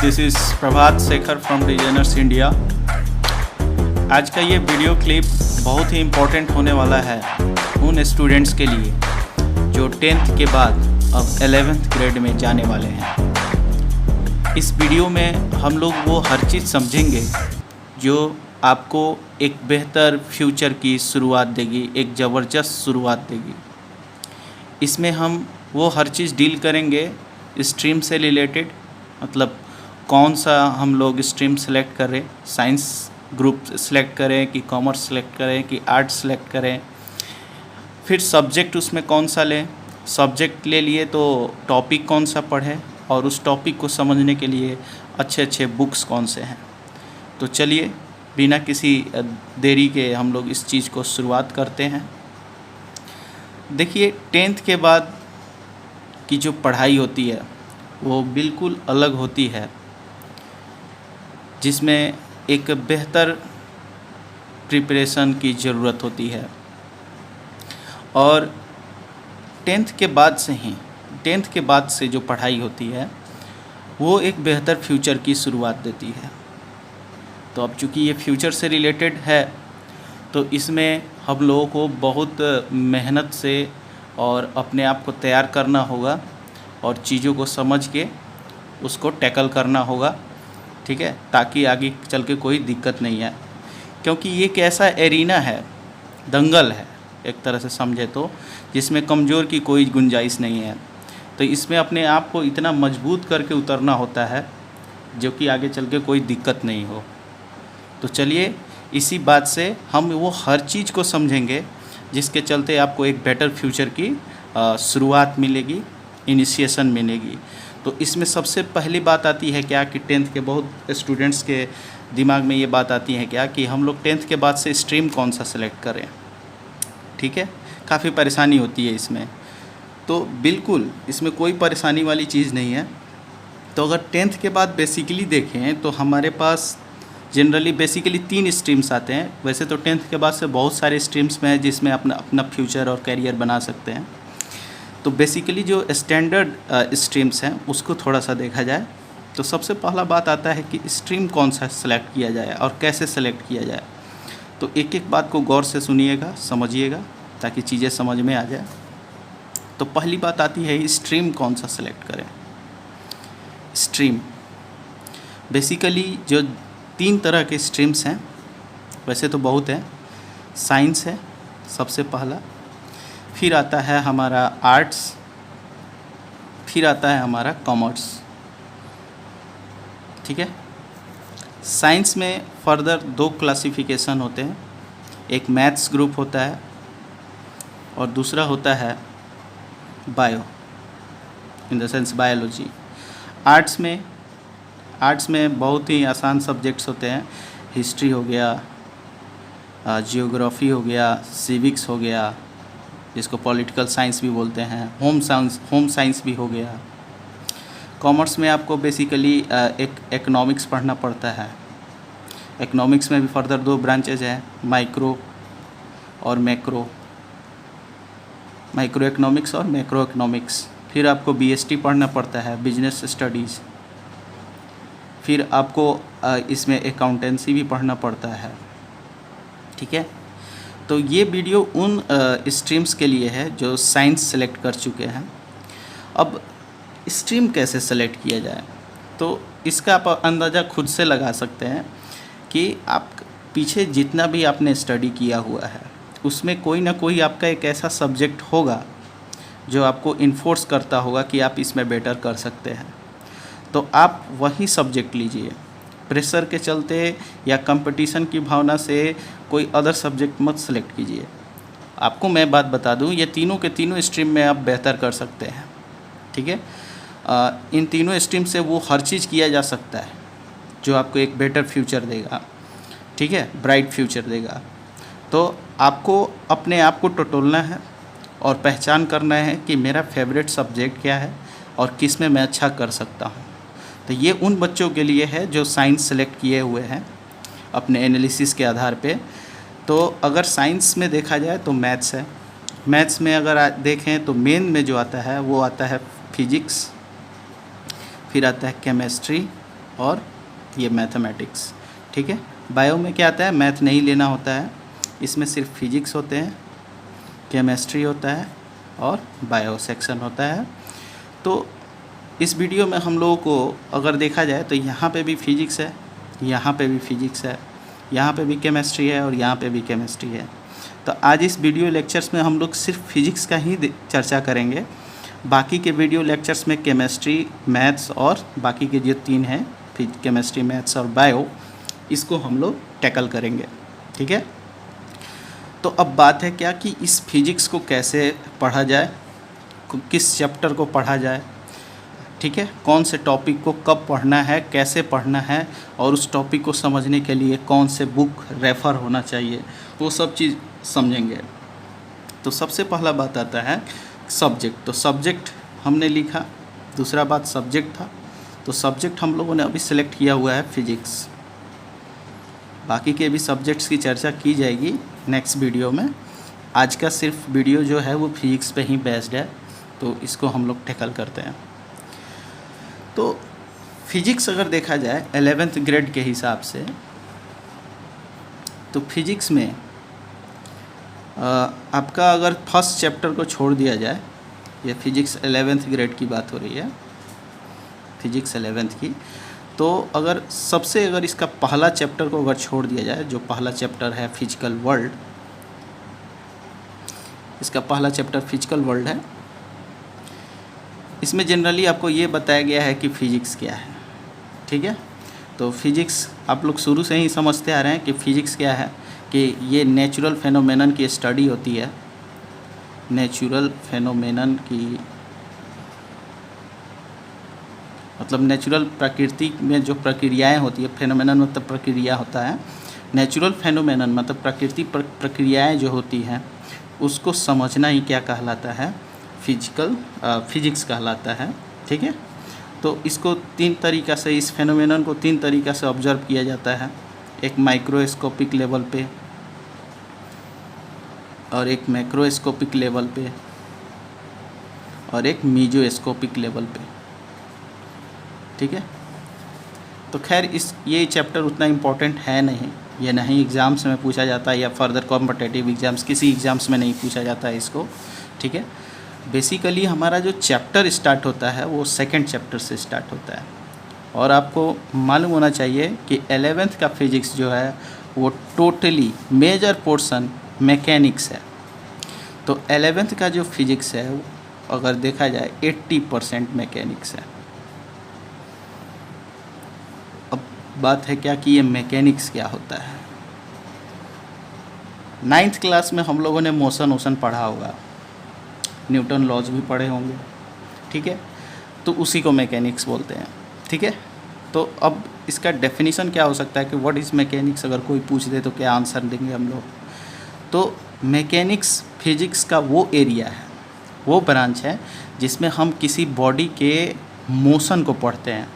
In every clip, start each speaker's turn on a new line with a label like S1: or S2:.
S1: This is Prabhat Shekhar from designers India. आज का ये वीडियो क्लिप बहुत ही इम्पोर्टेंट होने वाला है उन स्टूडेंट्स के लिए जो 10th के बाद अब 11th ग्रेड में जाने वाले हैं। इस वीडियो में हम लोग वो हर चीज़ समझेंगे जो आपको एक बेहतर फ्यूचर की शुरुआत देगी, एक ज़बरदस्त शुरुआत देगी। इसमें हम वो हर चीज़ डील करेंगे स्ट्रीम से रिलेटेड, मतलब कौन सा हम लोग स्ट्रीम सेलेक्ट करें, साइंस ग्रुप सेलेक्ट करें कि कॉमर्स सेलेक्ट करें कि आर्ट्स सेलेक्ट करें, फिर सब्जेक्ट उसमें कौन सा लें, सब्जेक्ट ले लिए तो टॉपिक कौन सा पढ़ें और उस टॉपिक को समझने के लिए अच्छे अच्छे बुक्स कौन से हैं। तो चलिए बिना किसी देरी के हम लोग इस चीज़ को शुरुआत करते हैं। देखिए 10th के बाद की जो पढ़ाई होती है वो बिल्कुल अलग होती है, जिसमें एक बेहतर प्रिपरेशन की ज़रूरत होती है। और 10th के बाद से जो पढ़ाई होती है वो एक बेहतर फ्यूचर की शुरुआत देती है। तो अब चूँकि ये फ्यूचर से रिलेटेड है तो इसमें हम लोगों को बहुत मेहनत से और अपने आप को तैयार करना होगा और चीज़ों को समझ के उसको टैकल करना होगा, ठीक है, ताकि आगे चल के कोई दिक्कत नहीं आए। क्योंकि ये एक ऐसा एरिना है, दंगल है एक तरह से समझे तो, जिसमें कमज़ोर की कोई गुंजाइश नहीं है। तो इसमें अपने आप को इतना मजबूत करके उतरना होता है जो कि आगे चल के कोई दिक्कत नहीं हो। तो चलिए इसी बात से हम वो हर चीज़ को समझेंगे जिसके चलते आपको एक बेटर फ्यूचर की शुरुआत मिलेगी, इनिशिएशन मिलेगी। तो इसमें सबसे पहली बात आती है क्या कि 10th के बहुत स्टूडेंट्स के दिमाग में ये बात आती है क्या कि हम लोग 10th के बाद से स्ट्रीम कौन सा सेलेक्ट करें, ठीक है। काफ़ी परेशानी होती है इसमें। तो बिल्कुल इसमें कोई परेशानी वाली चीज़ नहीं है। तो अगर 10th के बाद बेसिकली देखें तो हमारे पास जनरली बेसिकली 3 स्ट्रीम्स आते हैं। वैसे तो 10th के बाद से बहुत सारे स्ट्रीम्स में है जिसमें अपना फ्यूचर और करियर बना सकते हैं। तो बेसिकली जो स्टैंडर्ड स्ट्रीम्स हैं उसको थोड़ा सा देखा जाए तो सबसे पहला बात आता है कि स्ट्रीम कौन सा सेलेक्ट किया जाए और कैसे सेलेक्ट किया जाए। तो एक एक बात को गौर से सुनिएगा, समझिएगा, ताकि चीज़ें समझ में आ जाए। तो पहली बात आती है स्ट्रीम कौन सा सेलेक्ट करें। स्ट्रीम बेसिकली जो 3 तरह के स्ट्रीम्स हैं, वैसे तो बहुत हैं। साइंस है सबसे पहला, फिर आता है हमारा आर्ट्स, फिर आता है हमारा कॉमर्स, ठीक है। साइंस में फर्दर 2 क्लासिफिकेशन होते हैं, एक मैथ्स ग्रुप होता है और दूसरा होता है bio, in the sense biology. Arts में बहुत ही आसान सब्जेक्ट्स होते हैं। हिस्ट्री हो गया, जियोग्राफी हो गया, सिविक्स हो गया, जिसको पॉलिटिकल साइंस भी बोलते हैं, होम साइंस भी हो गया। कॉमर्स में आपको बेसिकली एक इकोनॉमिक्स पढ़ना पड़ता है। इकोनॉमिक्स में भी फर्दर 2 ब्रांचेज हैं, माइक्रो और मैक्रो इकोनॉमिक्स और मैक्रो इकोनॉमिक्स। फिर आपको बीएसटी पढ़ना पड़ता है, बिजनेस स्टडीज़। फिर आपको इसमें अकाउंटेंसी भी पढ़ना पड़ता है, ठीक है। तो ये वीडियो उन स्ट्रीम्स के लिए है जो साइंस सेलेक्ट कर चुके हैं। अब स्ट्रीम कैसे सेलेक्ट किया जाए, तो इसका आप अंदाज़ा खुद से लगा सकते हैं कि आप पीछे जितना भी आपने स्टडी किया हुआ है उसमें कोई ना कोई आपका एक ऐसा सब्जेक्ट होगा जो आपको इन्फोर्स करता होगा कि आप इसमें बेटर कर सकते हैं। तो आप वही सब्जेक्ट लीजिए। प्रेशर के चलते या कंपटीशन की भावना से कोई अदर सब्जेक्ट मत सेलेक्ट कीजिए। आपको मैं बात बता दूं, ये तीनों के तीनों स्ट्रीम में आप बेहतर कर सकते हैं, ठीक है। इन तीनों स्ट्रीम से वो हर चीज़ किया जा सकता है जो आपको एक बेटर फ्यूचर देगा, ठीक है, ब्राइट फ्यूचर देगा। तो आपको अपने आप को टटोलना है और पहचान करना है कि मेरा फेवरेट सब्जेक्ट क्या है और किस में मैं अच्छा कर सकता हूँ। तो ये उन बच्चों के लिए है जो साइंस सेलेक्ट किए हुए हैं अपने एनालिसिस के आधार पे। तो अगर साइंस में देखा जाए तो मैथ्स है। मैथ्स में अगर देखें तो मेन में जो आता है वो आता है फिजिक्स, फिर आता है केमिस्ट्री, और ये मैथमेटिक्स, ठीक है। बायो में क्या आता है, मैथ नहीं लेना होता है, इसमें सिर्फ फिजिक्स होते हैं, केमिस्ट्री होता है और बायो सेक्शन होता है। तो इस वीडियो में हम लोगों को अगर देखा जाए तो यहाँ पे भी फिजिक्स है, यहाँ पे भी फिजिक्स है, यहाँ पे भी केमिस्ट्री है और यहाँ पे भी केमिस्ट्री है। तो आज इस वीडियो लेक्चर्स में हम लोग सिर्फ फिजिक्स का ही चर्चा करेंगे। बाकी के वीडियो लेक्चर्स में केमिस्ट्री, मैथ्स और बाकी के जो 3 हैं, केमिस्ट्री, मैथ्स और बायो, इसको हम लोग टैकल करेंगे, ठीक है। तो अब बात है क्या कि इस फिजिक्स को कैसे पढ़ा जाए, किस चैप्टर को पढ़ा जाए, ठीक है, कौन से टॉपिक को कब पढ़ना है, कैसे पढ़ना है, और उस टॉपिक को समझने के लिए कौन से बुक रेफ़र होना चाहिए, वो सब चीज़ समझेंगे। तो सबसे पहला बात आता है सब्जेक्ट। तो सब्जेक्ट हमने लिखा, दूसरा बात सब्जेक्ट था, तो सब्जेक्ट हम लोगों ने अभी सेलेक्ट किया हुआ है फिजिक्स। बाकी के भी सब्जेक्ट्स की चर्चा की जाएगी नेक्स्ट वीडियो में। आज का सिर्फ वीडियो जो है वो फिजिक्स पे ही बेस्ड है, तो इसको हम लोग टैकल करते हैं। तो फिजिक्स अगर देखा जाए 11th ग्रेड के हिसाब से, तो फिजिक्स में आपका अगर फर्स्ट चैप्टर को छोड़ दिया जाए, ये फिजिक्स 11th ग्रेड की बात हो रही है, फिजिक्स 11th की, तो अगर इसका पहला चैप्टर को अगर छोड़ दिया जाए, जो पहला चैप्टर है फिजिकल वर्ल्ड, इसका पहला चैप्टर फिजिकल वर्ल्ड है। इसमें जनरली आपको ये बताया गया है कि फ़िज़िक्स क्या है, ठीक है। तो फिज़िक्स आप लोग शुरू से ही समझते आ रहे हैं कि फ़िज़िक्स क्या है, कि ये नेचुरल फेनोमेनन की स्टडी होती है, नेचुरल फेनोमेनन की मतलब नेचुरल प्रकृति में जो प्रक्रियाएं होती है, फेनोमेनन मतलब प्रक्रिया होता है, नेचुरल फेनोमेनन मतलब प्रकृति प्रक्रियाएं जो होती हैं उसको समझना ही क्या कहलाता है, फिजिक्स कहलाता है, ठीक है। तो इसको 3 तरीक़ा से, इस फेनोमेनन को 3 तरीक़ा से ऑब्जर्व किया जाता है, एक माइक्रोस्कोपिक लेवल पे, और एक मैक्रोस्कोपिक लेवल पे, और एक मीजोस्कोपिक लेवल पे, ठीक है। तो खैर ये चैप्टर उतना इम्पोर्टेंट है नहीं, ये नहीं एग्ज़ाम्स में पूछा जाता है, या फर्दर कॉम्पिटिटिव एग्ज़ाम्स, किसी एग्ज़ाम्स में नहीं पूछा जाता है इसको, ठीक है। बेसिकली हमारा जो चैप्टर स्टार्ट होता है वो 2nd चैप्टर से स्टार्ट होता है। और आपको मालूम होना चाहिए कि 11th का फिजिक्स जो है वो टोटली मेजर पोर्शन मैकेनिक्स है। तो 11th का जो फिजिक्स है अगर देखा जाए 80% मैकेनिक्स है। अब बात है क्या कि ये मैकेनिक्स क्या होता है। 9th क्लास में हम लोगों ने मोशन पढ़ा होगा, न्यूटन लॉज भी पढ़े होंगे, ठीक है। तो उसी को मैकेनिक्स बोलते हैं, ठीक है। तो अब इसका डेफिनेशन क्या हो सकता है कि व्हाट इज़ मैकेनिक्स, अगर कोई पूछ दे तो क्या आंसर देंगे हम लोग। तो मैकेनिक्स फिजिक्स का वो एरिया है, वो ब्रांच है जिसमें हम किसी बॉडी के मोशन को पढ़ते हैं,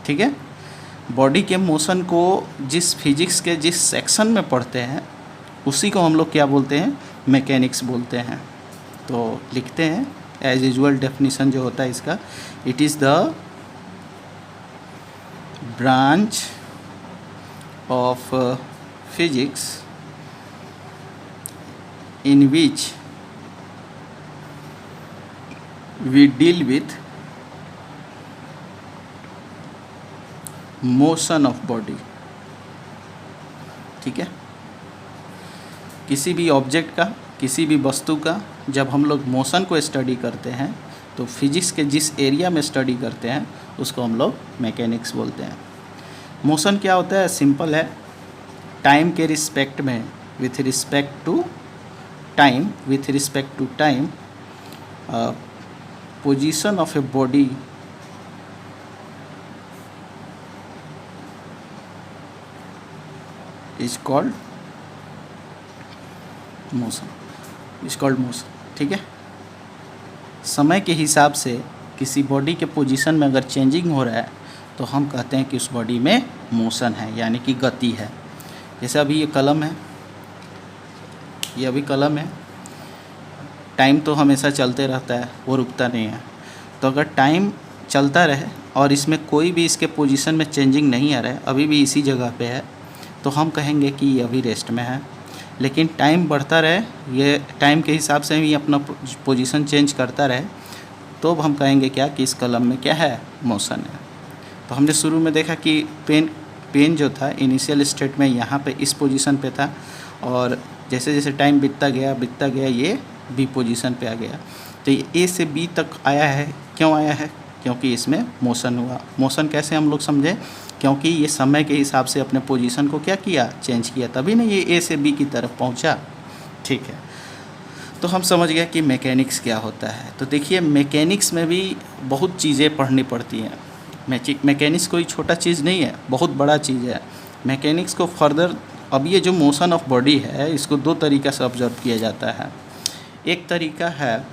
S1: ठीक है। बॉडी के मोशन को जिस फिजिक्स के जिस सेक्शन में पढ़ते हैं उसी को हम लोग क्या बोलते हैं, मैकेनिक्स बोलते हैं। तो लिखते हैं एज यूजुअल डेफिनेशन जो होता है इसका, it is the branch of physics in which we deal with motion of body, ठीक है। किसी भी ऑब्जेक्ट का, किसी भी वस्तु का जब हम लोग मोशन को स्टडी करते हैं तो फिजिक्स के जिस एरिया में स्टडी करते हैं उसको हम लोग मैकेनिक्स बोलते हैं। मोशन क्या होता है, सिंपल है, टाइम के रिस्पेक्ट में, with respect to time, position of a body is called motion, ठीक है। समय के हिसाब से किसी बॉडी के पोजीशन में अगर चेंजिंग हो रहा है तो हम कहते हैं कि उस बॉडी में मोशन है, यानी कि गति है। जैसे अभी ये कलम है, ये अभी कलम है, टाइम तो हमेशा चलते रहता है, वो रुकता नहीं है। तो अगर टाइम चलता रहे और इसमें कोई भी इसके पोजीशन में चेंजिंग नहीं आ रहा है, अभी भी इसी जगह पे है, तो हम कहेंगे कि ये अभी रेस्ट में है। लेकिन टाइम बढ़ता रहे, ये टाइम के हिसाब से ही अपना पोजीशन चेंज करता रहे, तो हम कहेंगे क्या कि इस कलम में क्या है, मोशन है। तो हमने शुरू में देखा कि पेन जो था इनिशियल स्टेट में यहाँ पे इस पोजीशन पे था, और जैसे जैसे टाइम बीतता गया ये बी पोजीशन पे आ गया। तो ये ए से बी तक आया है, क्यों आया है? क्योंकि इसमें मोशन हुआ। मोशन कैसे हम लोग समझे? क्योंकि ये समय के हिसाब से अपने पोजीशन को क्या किया, चेंज किया, तभी ना ये ए से बी की तरफ पहुंचा। ठीक है, तो हम समझ गए कि मैकेनिक्स क्या होता है। तो देखिए, मैकेनिक्स में भी बहुत चीज़ें पढ़नी पड़ती हैं। मैकेनिक्स कोई छोटा चीज़ नहीं है, बहुत बड़ा चीज़ है। मैकेनिक्स को फर्दर, अब ये जो मोशन ऑफ बॉडी है, इसको दो तरीक़ा से ऑब्जर्व किया जाता है। एक तरीका है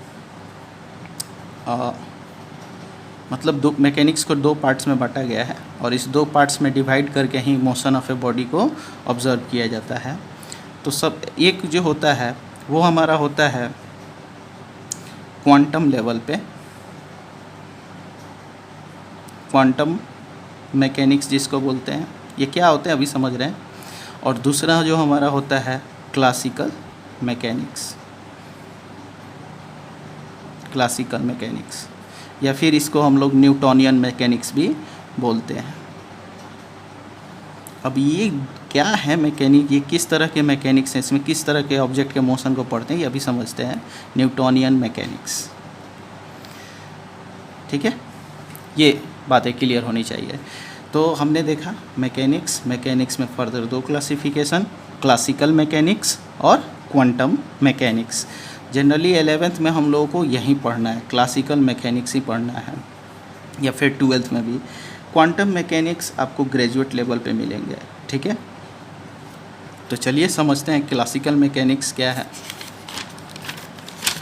S1: मतलब दो मैकेनिक्स को दो पार्ट्स में बांटा गया है, और इस दो पार्ट्स में डिवाइड करके ही मोशन ऑफ ए बॉडी को ऑब्जर्व किया जाता है। तो सब एक जो होता है वो हमारा होता है क्वांटम लेवल पे, क्वांटम मैकेनिक्स जिसको बोलते हैं। ये क्या होते हैं अभी समझ रहे हैं। और दूसरा जो हमारा होता है क्लासिकल मैकेनिक्स, क्लासिकल मैकेनिक्स, या फिर इसको हम लोग न्यूटोनियन मैकेनिक्स भी बोलते हैं। अब ये क्या है मैकेनिक, ये किस तरह के मैकेनिक्स हैं, इसमें किस तरह के ऑब्जेक्ट के मोशन को पढ़ते हैं, ये अभी समझते हैं। न्यूटोनियन मैकेनिक्स, ठीक है, ये बातें क्लियर होनी चाहिए। तो हमने देखा मैकेनिक्स में फर्दर दो क्लासिफिकेशन, क्लासिकल मैकेनिक्स और क्वांटम मैकेनिक्स। जनरली 11th में हम लोगों को यही पढ़ना है, क्लासिकल मैकेनिक्स ही पढ़ना है, या फिर 12th में भी। क्वांटम मैकेनिक्स आपको ग्रेजुएट लेवल पे मिलेंगे, ठीक है। तो चलिए समझते हैं क्लासिकल मैकेनिक्स क्या है।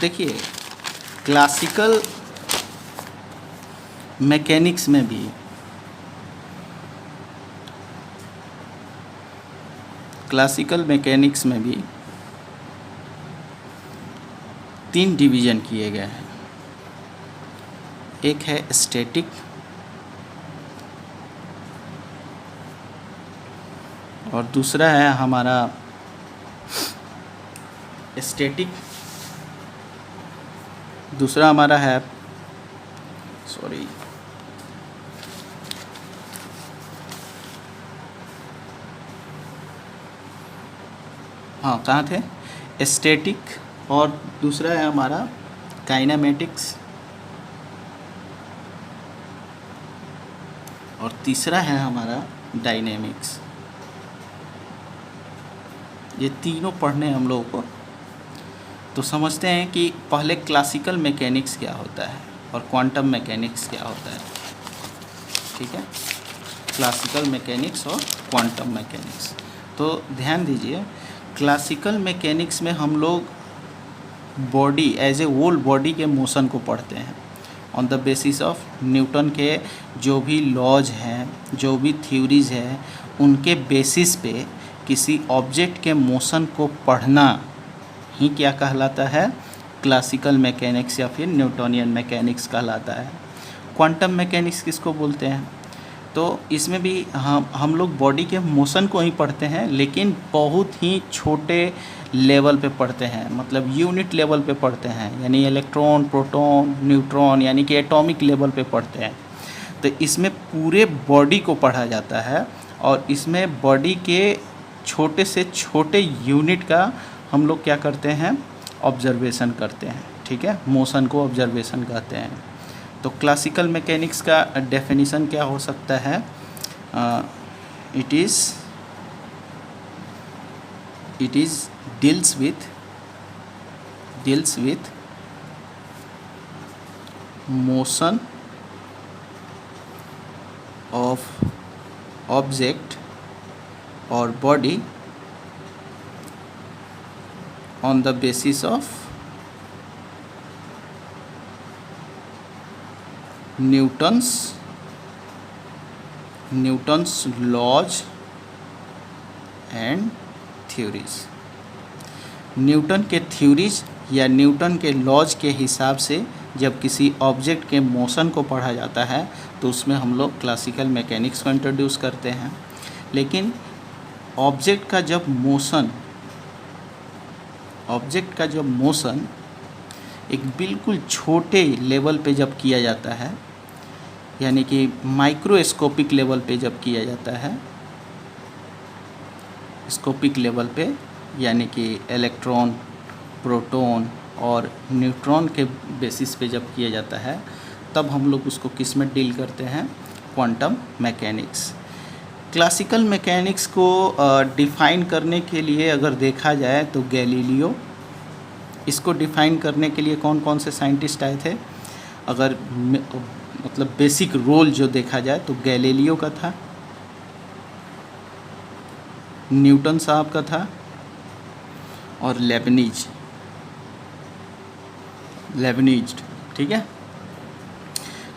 S1: देखिए, क्लासिकल मैकेनिक्स में भी तीन डिवीज़न किए गए हैं। एक है स्टैटिक, और दूसरा है हमारा दूसरा हमारा है कहाँ थे, स्टैटिक, और दूसरा है हमारा काइनेमेटिक्स, और तीसरा है हमारा डायनेमिक्स। ये तीनों पढ़ने हैं हम लोगों को। तो समझते हैं कि पहले क्लासिकल मैकेनिक्स क्या होता है और क्वांटम मैकेनिक्स क्या होता है, ठीक है। क्लासिकल मैकेनिक्स और क्वांटम मैकेनिक्स। तो ध्यान दीजिए, क्लासिकल मैकेनिक्स में हम लोग body as a whole body के मोशन को पढ़ते हैं on the basis of Newton के जो भी लॉज हैं, जो भी थ्योरीज हैं, उनके बेसिस पे किसी ऑब्जेक्ट के मोशन को पढ़ना ही क्या कहलाता है, क्लासिकल मैकेनिक्स या फिर न्यूटोनियन मैकेनिक्स कहलाता है। क्वांटम मैकेनिक्स किसको बोलते हैं? तो इसमें भी हम लोग बॉडी के मोशन को ही पढ़ते हैं, लेकिन बहुत ही छोटे लेवल पे पढ़ते हैं, मतलब यूनिट लेवल पे पढ़ते हैं, यानी इलेक्ट्रॉन, प्रोटॉन, न्यूट्रॉन, यानी कि एटॉमिक लेवल पे पढ़ते हैं। तो इसमें पूरे बॉडी को पढ़ा जाता है, और इसमें बॉडी के छोटे से छोटे यूनिट का हम लोग क्या करते हैं, ऑब्जर्वेशन करते हैं, ठीक है। मोशन को ऑब्जर्वेशन कहते हैं। तो क्लासिकल मैकेनिक्स का डेफिनेशन क्या हो सकता है? It is deals with motion of object or body on the basis of Newton's laws and theories। Newton के थ्योरीज या न्यूटन के लॉज के हिसाब से जब किसी ऑब्जेक्ट के मोशन को पढ़ा जाता है तो उसमें हम लोग क्लासिकल मैकेनिक्स को इंट्रोड्यूस करते हैं। लेकिन ऑब्जेक्ट का जब मोशन एक बिल्कुल छोटे लेवल पे जब किया जाता है, यानी कि माइक्रोस्कोपिक लेवल पे जब किया जाता है, स्कोपिक लेवल पे यानी कि इलेक्ट्रॉन, प्रोटॉन और न्यूट्रॉन के बेसिस पे जब किया जाता है, तब हम लोग उसको किस में डील करते हैं? Quantum mechanics. क्लासिकल मैकेनिक्स को डिफ़ाइन करने के लिए अगर देखा जाए तो गैलीलियो, इसको डिफ़ाइन करने के लिए कौन कौन से साइंटिस्ट आए थे? अगर मतलब बेसिक रोल जो देखा जाए तो गैलीलियो का था, न्यूटन साहब का था और लेबनीज, ठीक है।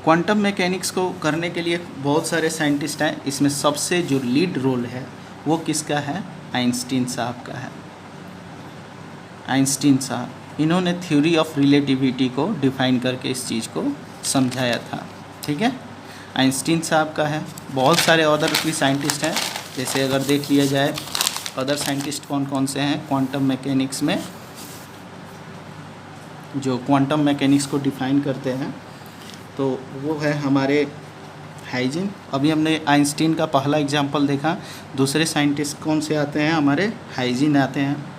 S1: क्वांटम मैकेनिक्स को करने के लिए बहुत सारे साइंटिस्ट हैं, इसमें सबसे जो लीड रोल है वो किसका है? आइंस्टीन साहब का है। आइंस्टीन साहब, इन्होंने थ्योरी ऑफ रिलेटिविटी को डिफ़ाइन करके इस चीज़ को समझाया था, ठीक है। आइंस्टीन साहब का है। बहुत सारे अदर भी साइंटिस्ट हैं, जैसे अगर देख लिया जाए अदर साइंटिस्ट कौन कौन से हैं क्वांटम मैकेनिक्स में, जो क्वांटम मैकेनिक्स को डिफ़ाइन करते हैं, तो वो है हमारे हाइजिन। अभी हमने आइंस्टीन का पहला एग्जाम्पल देखा। दूसरे साइंटिस्ट कौन से आते हैं? हमारे हाइजिन आते हैं।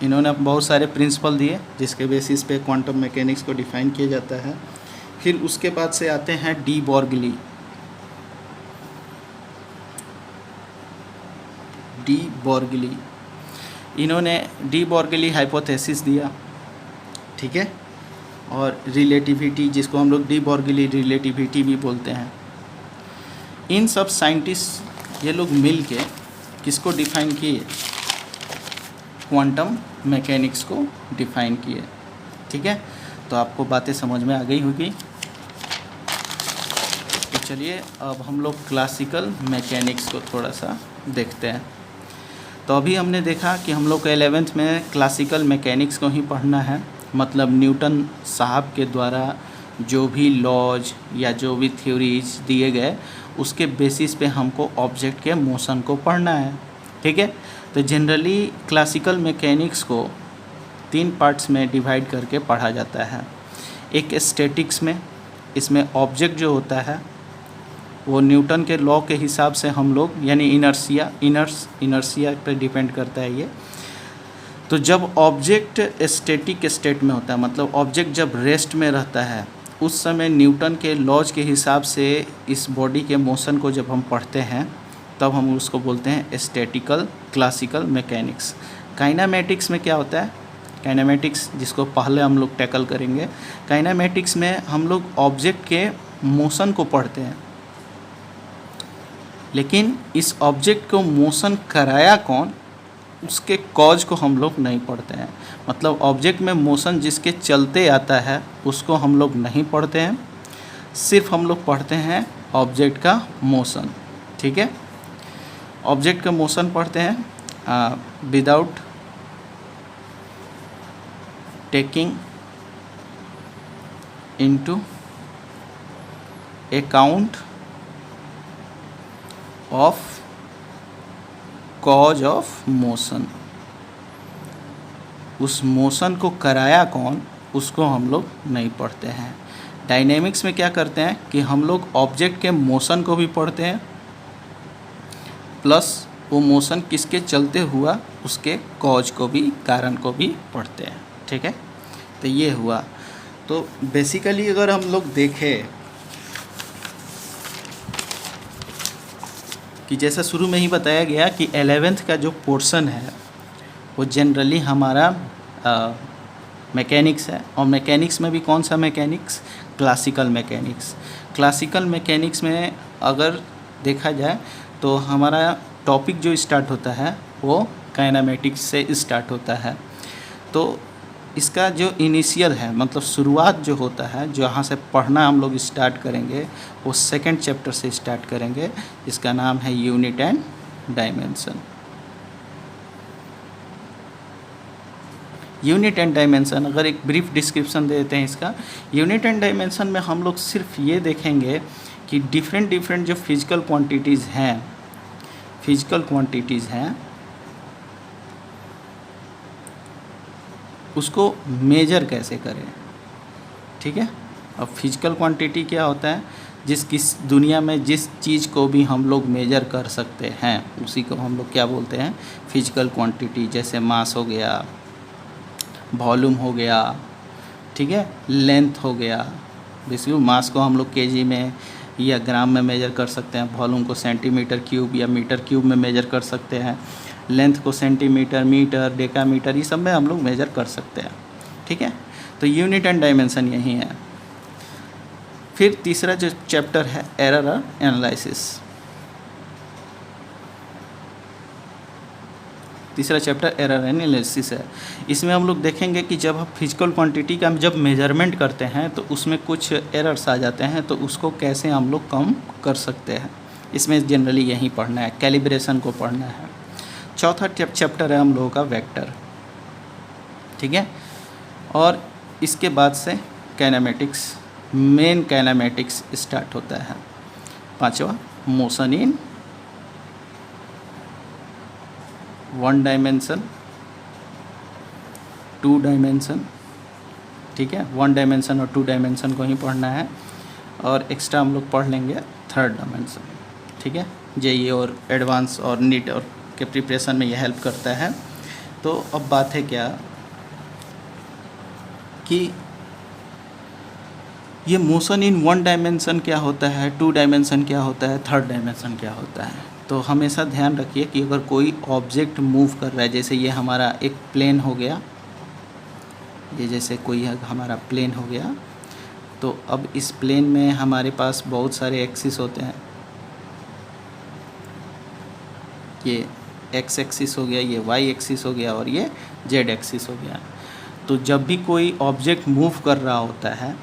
S1: इन्होंने बहुत सारे प्रिंसिपल दिए जिसके बेसिस पे क्वांटम मैकेनिक्स को डिफ़ाइन किया जाता है। फिर उसके बाद से आते हैं डी बॉर्गली। इन्होंने डी बॉर्गली हाइपोथेसिस दिया, ठीक है। और रिलेटिविटी, जिसको हम लोग डी बॉर्गली रिलेटिविटी भी बोलते हैं। इन सब साइंटिस्ट ये लोग मिल के किसको डिफ़ाइन किए? क्वांटम मैकेनिक्स को डिफ़ाइन किए, ठीक है। तो आपको बातें समझ में आ गई होगी। तो चलिए अब हम लोग क्लासिकल मैकेनिक्स को थोड़ा सा देखते हैं। तो अभी हमने देखा कि हम लोग को 11th में क्लासिकल मैकेनिक्स को ही पढ़ना है, मतलब न्यूटन साहब के द्वारा जो भी लॉज या जो भी थ्योरीज दिए गए उसके बेसिस पे हमको ऑब्जेक्ट के मोशन को पढ़ना है, ठीक है। तो जनरली क्लासिकल मैकेनिक्स को 3 पार्ट्स में डिवाइड करके पढ़ा जाता है। एक स्टैटिक्स में, इसमें ऑब्जेक्ट जो होता है वो न्यूटन के लॉ के हिसाब से हम लोग, यानी इनर्शिया पे डिपेंड करता है ये। तो जब ऑब्जेक्ट स्टैटिक स्टेट में होता है, मतलब ऑब्जेक्ट जब रेस्ट में रहता है, उस समय न्यूटन के लॉज के हिसाब से इस बॉडी के मोशन को जब हम पढ़ते हैं तब हम उसको बोलते हैं स्टैटिकल क्लासिकल मैकेनिक्स। काइनेमैटिक्स में क्या होता है? काइनेमैटिक्स, जिसको पहले हम लोग टैकल करेंगे, काइनेमैटिक्स में हम लोग ऑब्जेक्ट के मोशन को पढ़ते हैं, लेकिन इस ऑब्जेक्ट को मोशन कराया कौन, उसके कॉज को हम लोग नहीं पढ़ते हैं। मतलब ऑब्जेक्ट में मोशन जिसके चलते आता है उसको हम लोग नहीं पढ़ते हैं, सिर्फ हम लोग पढ़ते हैं ऑब्जेक्ट का मोशन, ठीक है। ऑब्जेक्ट का मोशन पढ़ते हैं without taking into account of cause of motion. उस मोशन को कराया कौन, उसको हम लोग नहीं पढ़ते हैं। डायनेमिक्स में क्या करते हैं कि हम लोग ऑब्जेक्ट के मोशन को भी पढ़ते हैं, प्लस वो मोशन किसके चलते हुआ उसके कॉज को भी, कारण को भी पढ़ते हैं, ठीक है। तो ये हुआ। तो बेसिकली अगर हम लोग देखें कि जैसा शुरू में ही बताया गया कि 11th का जो पोर्शन है वो जनरली हमारा मैकेनिक्स है। और मैकेनिक्स में भी कौन सा mechanics? Classical mechanics. Classical mechanics में अगर देखा जाए तो हमारा टॉपिक जो स्टार्ट होता है वो काइनेमैटिक्स से स्टार्ट होता है। तो इसका जो इनिशियल है, मतलब शुरुआत जो होता है, जो यहाँ से पढ़ना हम लोग स्टार्ट करेंगे, वो 2nd चैप्टर से स्टार्ट करेंगे, जिसका नाम है unit and dimension. Unit and dimension, अगर एक ब्रीफ डिस्क्रिप्शन दे देते हैं इसका। यूनिट एंड डायमेंशन में हम लोग सिर्फ ये देखेंगे कि डिफरेंट जो फिजिकल क्वांटिटीज़ हैं उसको मेजर कैसे करें, ठीक है। अब फिजिकल क्वांटिटी क्या होता है, किस दुनिया में जिस चीज़ को भी हम लोग मेजर कर सकते हैं उसी को हम लोग क्या बोलते हैं, फिजिकल क्वांटिटी। जैसे मास हो गया, वॉल्यूम हो गया, ठीक है, लेंथ हो गया। बेसिकली मास को हम लोग केजी में या ग्राम में मेजर कर सकते हैं, वॉल्यूम को सेंटीमीटर क्यूब या मीटर क्यूब में मेजर कर सकते हैं, लेंथ को सेंटीमीटर, मीटर, डेकामीटर, ये सब में हम लोग मेजर कर सकते हैं, ठीक है। तो यूनिट एंड डायमेंशन यही है। फिर तीसरा जो चैप्टर है एरर और एनालिसिस, तीसरा चैप्टर एरर एंड एनालिसिस है। इसमें हम लोग देखेंगे कि जब हम फिजिकल क्वांटिटी का जब मेजरमेंट करते हैं तो उसमें कुछ एरर्स आ जाते हैं, तो उसको कैसे हम लोग कम कर सकते हैं। इसमें जनरली यही पढ़ना है, कैलिब्रेशन को पढ़ना है। चौथा चैप्टर है हम लोगों का वेक्टर, ठीक है। और इसके बाद से काइनेमेटिक्स, मेन काइनेमेटिक्स स्टार्ट होता है। पांचवा मोशन इन 1 डायमेंशन, 2 डायमेंशन, ठीक है। 1 डायमेंशन और 2 डायमेंशन को ही पढ़ना है, और एक्स्ट्रा हम लोग पढ़ लेंगे 3rd डायमेंशन, ठीक है। जेईई और एडवांस और नीट और के प्रिपरेशन में यह हेल्प करता है। तो अब बात है क्या कि ये मोशन इन 1 डायमेंशन क्या होता है, 2 डायमेंशन क्या होता है, 3rd डायमेंशन क्या होता है। तो हमेशा ध्यान रखिए कि अगर कोई ऑब्जेक्ट मूव कर रहा है, जैसे ये हमारा एक प्लेन हो गया, ये जैसे कोई हमारा प्लेन हो गया, तो अब इस प्लेन में हमारे पास बहुत सारे एक्सिस होते हैं। ये एक्स एक्सिस हो गया, ये वाई एक्सिस हो गया, और ये जेड एक्सिस हो गया। तो जब भी कोई ऑब्जेक्ट मूव कर रहा होता है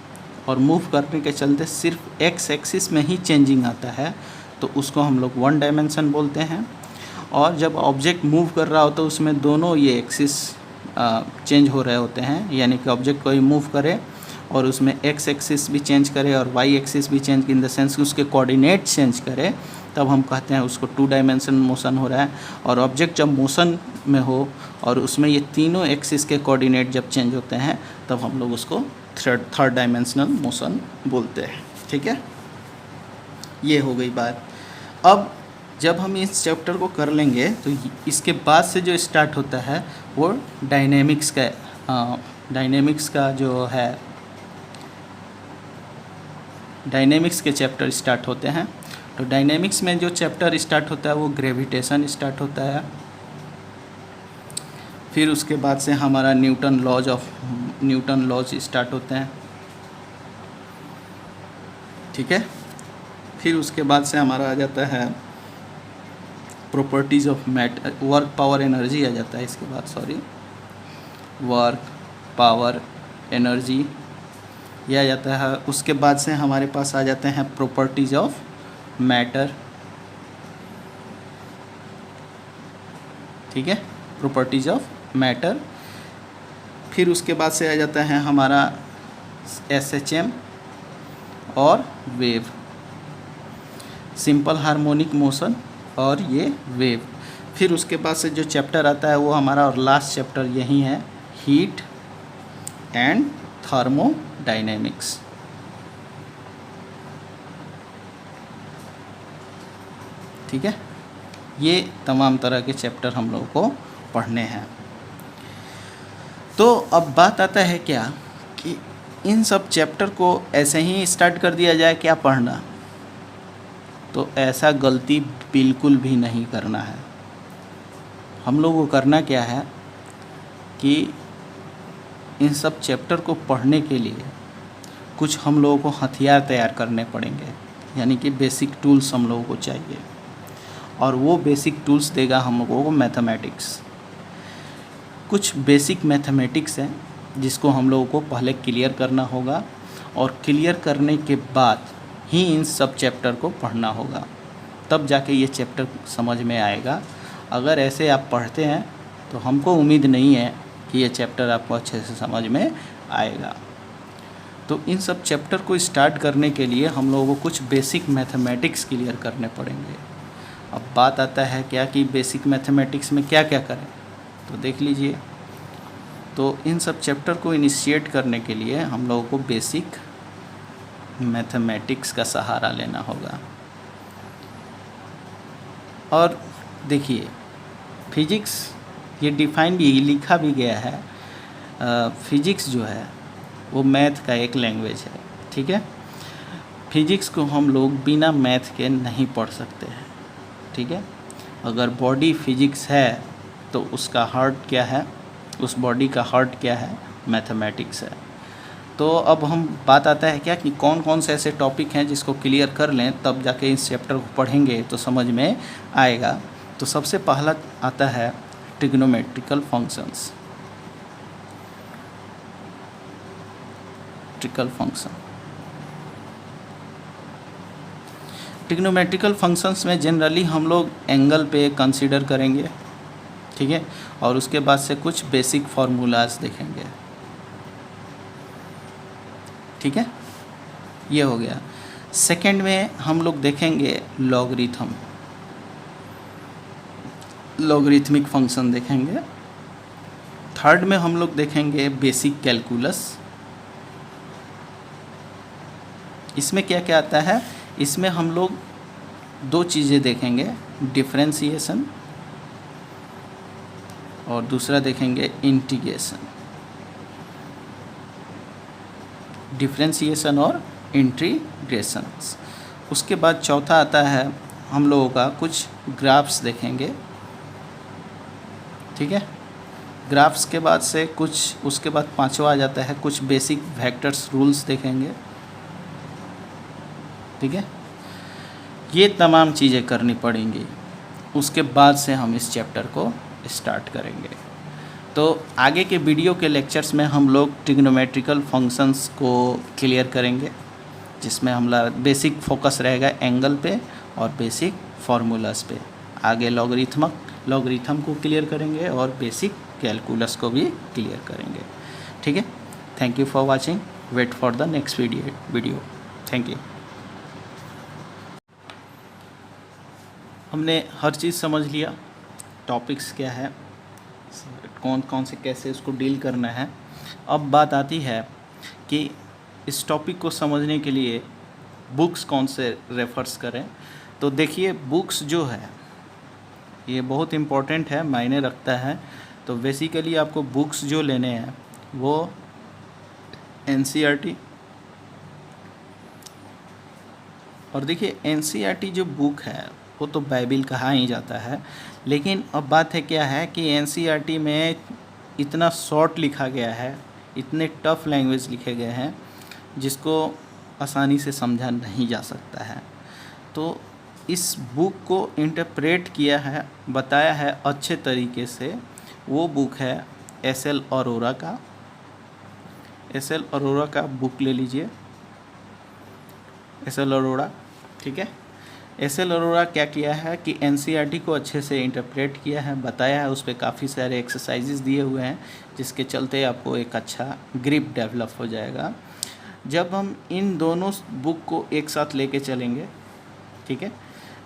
S1: और मूव करने के चलते सिर्फ एक्स एक्सिस में ही चेंजिंग आता है, तो उसको हम लोग 1 डायमेंशन बोलते हैं। और जब ऑब्जेक्ट मूव कर रहा होता है उसमें दोनों ये एक्सिस चेंज हो रहे होते हैं, यानी कि ऑब्जेक्ट कोई मूव करे और उसमें एक्स एक्सिस भी चेंज करे और वाई एक्सिस भी चेंज, इन द सेंस कि उसके कोऑर्डिनेट चेंज करे, तब हम कहते हैं उसको 2 डायमेंशन मोशन हो रहा है। और ऑब्जेक्ट जब मोशन में हो और उसमें ये तीनों एक्सिस के कोऑर्डिनेट जब चेंज होते हैं, तब हम लोग उसको 3rd डायमेंशनल मोशन बोलते हैं, ठीक है। ये हो गई बात। अब जब हम इस चैप्टर को कर लेंगे तो इसके बाद से जो स्टार्ट होता है वो डायनेमिक्स का जो है, डायनेमिक्स के चैप्टर स्टार्ट होते हैं। तो डायनेमिक्स में जो चैप्टर स्टार्ट होता है वो ग्रेविटेशन स्टार्ट होता है। फिर उसके बाद से हमारा न्यूटन लॉज स्टार्ट होते हैं, ठीक है। फिर उसके बाद से हमारा आ जाता है properties of matter, work power energy आ जाता है इसके बाद, वर्क पावर एनर्जी यह आ जाता है। उसके बाद से हमारे पास आ जाते हैं प्रॉपर्टीज़ ऑफ मैटर, ठीक है, प्रॉपर्टीज़ ऑफ मैटर। फिर उसके बाद से आ जाता है हमारा SHM और वेव, सिंपल हार्मोनिक मोशन और ये वेव। फिर उसके बाद से जो चैप्टर आता है वो हमारा और लास्ट चैप्टर यही है, हीट एंड थर्मोडायनेमिक्स, ठीक है। ये तमाम तरह के चैप्टर हम लोगों को पढ़ने हैं। तो अब बात आता है क्या कि इन सब चैप्टर को ऐसे ही स्टार्ट कर दिया जाए क्या पढ़ना, तो ऐसा गलती बिल्कुल भी नहीं करना है। हम लोगों को करना क्या है कि इन सब चैप्टर को पढ़ने के लिए कुछ हम लोगों को हथियार तैयार करने पड़ेंगे, यानी कि बेसिक टूल्स हम लोगों को चाहिए। और वो बेसिक टूल्स देगा हम लोगों को मैथमेटिक्स। कुछ बेसिक मैथमेटिक्स हैं जिसको हम लोगों को पहले क्लियर करना होगा, और क्लियर करने के बाद ही इन सब चैप्टर को पढ़ना होगा, तब जाके ये चैप्टर समझ में आएगा। अगर ऐसे आप पढ़ते हैं तो हमको उम्मीद नहीं है कि ये चैप्टर आपको अच्छे से समझ में आएगा। तो इन सब चैप्टर को स्टार्ट करने के लिए हम लोगों को कुछ बेसिक मैथमेटिक्स क्लियर करने पड़ेंगे। अब बात आता है क्या कि बेसिक मैथमेटिक्स में क्या क्या करें, तो देख लीजिए। तो इन सब चैप्टर को इनिशिएट करने के लिए हम लोगों को बेसिक मैथमेटिक्स का सहारा लेना होगा। और देखिए फिजिक्स ये डिफाइन भी लिखा भी गया है, फिजिक्स जो है वो मैथ का एक लैंग्वेज है, ठीक है। फिजिक्स को हम लोग बिना मैथ के नहीं पढ़ सकते हैं, ठीक है। अगर बॉडी फिजिक्स है तो उसका हार्ट क्या है, उस बॉडी का हार्ट क्या है, मैथमेटिक्स है। तो अब हम बात आता है क्या कि कौन कौन से ऐसे टॉपिक हैं जिसको क्लियर कर लें तब जाके इस चैप्टर को पढ़ेंगे तो समझ में आएगा। तो सबसे पहला आता है ट्रिग्नोमेट्रिकल फंक्शंस। ट्रिग्नोमेट्रिकल फंक्शंस में जनरली हम लोग एंगल पे कंसीडर करेंगे, ठीक है, और उसके बाद से कुछ बेसिक फार्मूलाज देखेंगे, ठीक है, ये हो गया। सेकंड में हम लोग देखेंगे लॉगरिथमिक फंक्शन देखेंगे। थर्ड में हम लोग देखेंगे बेसिक कैलकुलस। इसमें क्या क्या आता है, इसमें हम लोग दो चीज़ें देखेंगे, डिफरेंशिएशन और दूसरा देखेंगे इंटीग्रेशन। डिफरेंशिएशन और इंटीग्रेशंस। उसके बाद चौथा आता है हम लोगों का कुछ ग्राफ्स देखेंगे, ठीक है। ग्राफ्स के बाद से कुछ, उसके बाद पांचवा आ जाता है कुछ बेसिक वेक्टर्स रूल्स देखेंगे, ठीक है। ये तमाम चीज़ें करनी पड़ेंगी, उसके बाद से हम इस चैप्टर को स्टार्ट करेंगे। तो आगे के वीडियो के लेक्चर्स में हम लोग ट्रिग्नोमेट्रिकल फंक्शंस को क्लियर करेंगे, जिसमें हमारा बेसिक फोकस रहेगा एंगल पे और बेसिक फार्मूलास पे। आगे लॉगरिथम को क्लियर करेंगे और बेसिक कैलकुलस को भी क्लियर करेंगे, ठीक है। Thank you for watching, wait for the next video. Thank you. हमने हर चीज़ समझ लिया, टॉपिक्स क्या है, कौन कौन से कैसे उसको डील करना है। अब बात आती है कि इस टॉपिक को समझने के लिए बुक्स कौन से रेफर्स करें। तो देखिए बुक्स जो है ये बहुत इम्पोर्टेंट है, मायने रखता है। तो बेसिकली आपको बुक्स जो लेने हैं वो NCERT, और देखिए NCERT जो बुक है वो तो बाइबिल कहा ही जाता है, लेकिन अब बात है क्या है कि NCERT में इतना शॉर्ट लिखा गया है, इतने टफ लैंग्वेज लिखे गए हैं जिसको आसानी से समझा नहीं जा सकता है। तो इस बुक को इंटरप्रेट किया है, बताया है अच्छे तरीके से, वो बुक है SL अरोरा का। SL अरोरा का बुक ले लीजिए, SL अरोरा, ठीक है। SL अरोरा क्या किया है कि NCERT को अच्छे से इंटरप्रेट किया है, बताया है, उस पर काफ़ी सारे एक्सरसाइजेस दिए हुए हैं जिसके चलते आपको एक अच्छा ग्रिप डेवलप हो जाएगा। जब हम इन दोनों बुक को एक साथ लेके चलेंगे, ठीक है,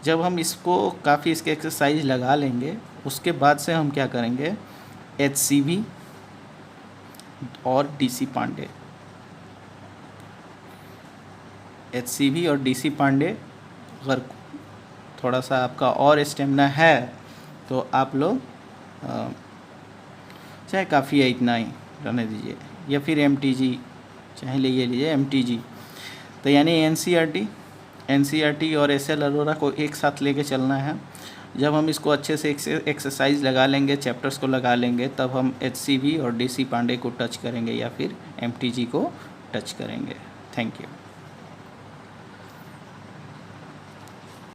S1: जब हम इसको काफ़ी इसके एक्सरसाइज लगा लेंगे, उसके बाद से हम क्या करेंगे, HCV और DC पांडे, HCV और DC पांडे, अगर थोड़ा सा आपका और स्टेमिना है तो आप लोग चाहे काफ़ी है इतना ही रहने दीजिए, या फिर MTG चाहे ले लीजिए MTG। तो यानी NCERT और SL अरोरा को एक साथ लेके चलना है। जब हम इसको अच्छे से एक्सरसाइज लगा लेंगे, चैप्टर्स को लगा लेंगे, तब हम HCV और DC पांडे को टच करेंगे या फिर MTG को टच करेंगे। Thank you.